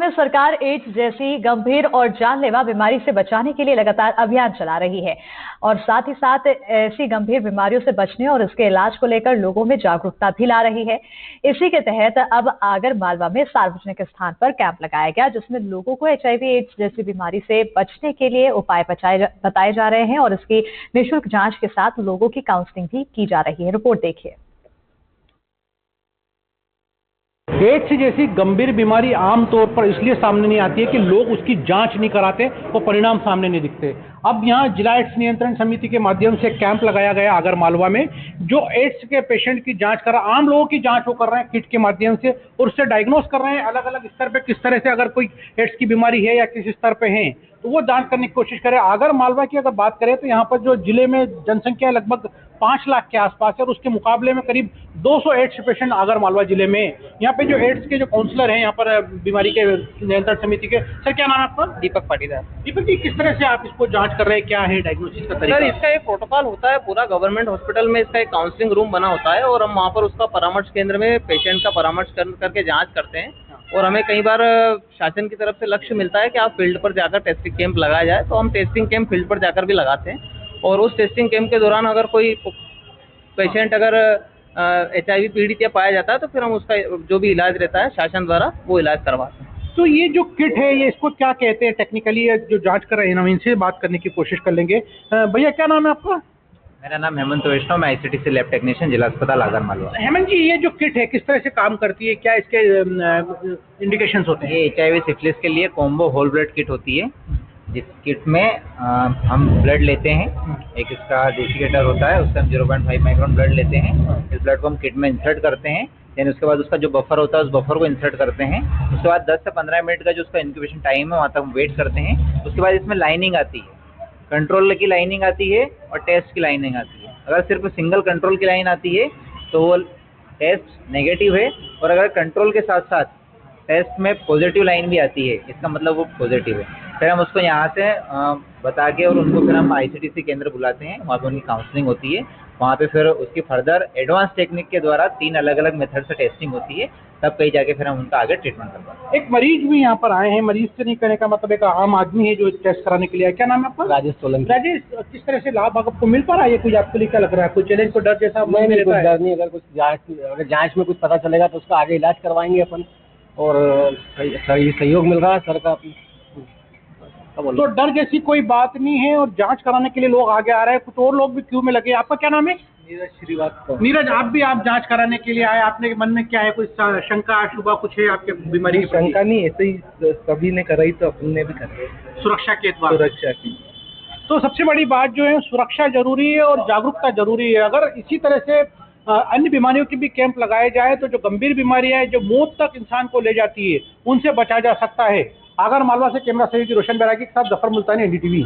में सरकार एड्स जैसी गंभीर और जानलेवा बीमारी से बचाने के लिए लगातार अभियान चला रही है और साथ ही साथ ऐसी गंभीर बीमारियों से बचने और उसके इलाज को लेकर लोगों में जागरूकता भी ला रही है। इसी के तहत अब आगर मालवा में सार्वजनिक स्थान पर कैंप लगाया गया, जिसमें लोगों को HIV एड्स जैसी बीमारी से बचने के लिए उपाय बताए जा रहे हैं और इसकी निःशुल्क जांच के साथ लोगों की काउंसलिंग भी की जा रही है। रिपोर्ट देखिए। एड्स जैसी गंभीर बीमारी आमतौर पर इसलिए सामने नहीं आती है कि लोग उसकी जांच नहीं कराते, वो परिणाम सामने नहीं दिखते। अब यहाँ जिला एड्स नियंत्रण समिति के माध्यम से कैंप लगाया गया आगर मालवा में, जो एड्स के पेशेंट की जांच कर रहा, आम लोगों की जांच वो कर रहे हैं किट के माध्यम से और उससे डायग्नोस कर रहे हैं अलग अलग स्तर पे, किस तरह से अगर कोई एड्स की बीमारी है या किस स्तर पे है तो वो जांच करने की कोशिश करें। आगर मालवा की अगर बात करें तो यहाँ पर जो जिले में जनसंख्या लगभग 5 लाख के आसपास है और उसके मुकाबले में करीब 200 एड्स पेशेंट आगर मालवा जिले में। यहाँ पे जो एड्स के जो काउंसलर हैं यहाँ पर बीमारी के नियंत्रण समिति के, सर क्या नाम है आपका? दीपक पाटीदार। दीपक जी, किस तरह से आप इसको जांच कर रहे हैं, क्या है डायग्नोसिस का तरीका? सर, इसका एक प्रोटोकॉल होता है, पूरा गवर्नमेंट हॉस्पिटल में इसका एक काउंसलिंग रूम बना होता है और हम वहाँ पर उसका परामर्श केंद्र में पेशेंट का परामर्श करके जाँच करते हैं। और हमें कई बार शासन की तरफ से लक्ष्य मिलता है कि आप फील्ड पर जाकर टेस्टिंग कैंप लगाया जाए, तो हम टेस्टिंग कैंप फील्ड पर जाकर भी लगाते हैं। और उस टेस्टिंग कैंप के दौरान अगर कोई पेशेंट अगर HIV पीड़ित या पाया जाता है तो फिर हम उसका जो भी इलाज रहता है शासन द्वारा वो इलाज करवाते हैं। तो ये जो किट है ये इसको क्या कहते हैं टेक्निकली, जो जांच कर रहे हैं, हम इनसे बात करने की कोशिश कर लेंगे। भैया क्या नाम है आपका? मेरा नाम हेमंत वैष्णव, मैं ICTC लैब टेक्नीशियन, जिला अस्पताल आगर मालवा। हेमंत जी, ये जो किट है किस तरह से काम करती है, क्या इसके इंडिकेशंस होते हैं? ये HIV सिफिलिस के लिए कॉम्बो होल ब्लड किट होती है, जिस किट में हम ब्लड लेते हैं। एक इसका डेसिकेटर होता है, उससे हम 0.5 माइक्रोन ब्लड लेते हैं। इस ब्लड को हम किट में इंसर्ट करते हैं, यानी उसके बाद उसका जो बफर होता है उस बफर को इंसर्ट करते हैं। उसके बाद 10 से 15 मिनट का जो उसका इंक्यूबेशन टाइम है वहाँ तक हम वेट करते हैं। उसके बाद इसमें लाइनिंग आती है, कंट्रोल की लाइनिंग आती है और टेस्ट की लाइनिंग आती है। अगर सिर्फ सिंगल कंट्रोल की लाइन आती है तो वो टेस्ट नेगेटिव है, और अगर कंट्रोल के साथ साथ टेस्ट में पॉजिटिव लाइन भी आती है, इसका मतलब वो पॉजिटिव है। फिर हम उसको यहाँ से बता के और उनको फिर हम ICTC केंद्र बुलाते हैं, वहाँ पे उनकी काउंसलिंग होती है। वहाँ पे फिर उसकी फर्दर एडवांस टेक्निक के द्वारा 3 अलग अलग मेथड से टेस्टिंग होती है, तब कहीं जाके फिर हम उनका आगे ट्रीटमेंट करवाते हैं। एक मरीज भी यहाँ पर आए हैं, मरीज से नहीं करने का मतलब एक आम आदमी है जो टेस्ट कराने के लिए आया। क्या नाम है आपका? राजेश सोलंकी। राजेश, किस तरह से लाभ आपको मिल पा रहा है? कुछ आपके लिए क्या लग रहा है, कोई चैलेंज, कोई डर जैसा? नहीं, कुछ डर नहीं। अगर कुछ जांच में कुछ पता चलेगा तो उसका आगे इलाज करवाएंगे अपन, और सहयोग मिल रहा है सर का। तो डर जैसी कोई बात नहीं है और जांच कराने के लिए लोग आगे आ रहे हैं, कुछ और लोग भी क्यू में लगे। आपका क्या नाम है? नीरज श्रीवास्तव। नीरज, आप जांच कराने के लिए आए, आपने मन में क्या है, कोई शंका शुबा कुछ है आपके बीमारी की? शंका नहीं, ऐसे ही सभी ने कराई तो अपने भी कराई, सुरक्षा के एतबार। सुरक्षा की तो सबसे बड़ी बात जो है, सुरक्षा जरूरी है और जागरूकता जरूरी है। अगर इसी तरह से अन्य बीमारियों की भी कैंप लगाए जाए तो जो गंभीर बीमारियां हैं, जो मौत तक इंसान को ले जाती है, उनसे बचा जा सकता है। आगर मालवा से कैमरा सहयोगी रोशन बैरागी के साथ जफर मुल्तानी, NDTV।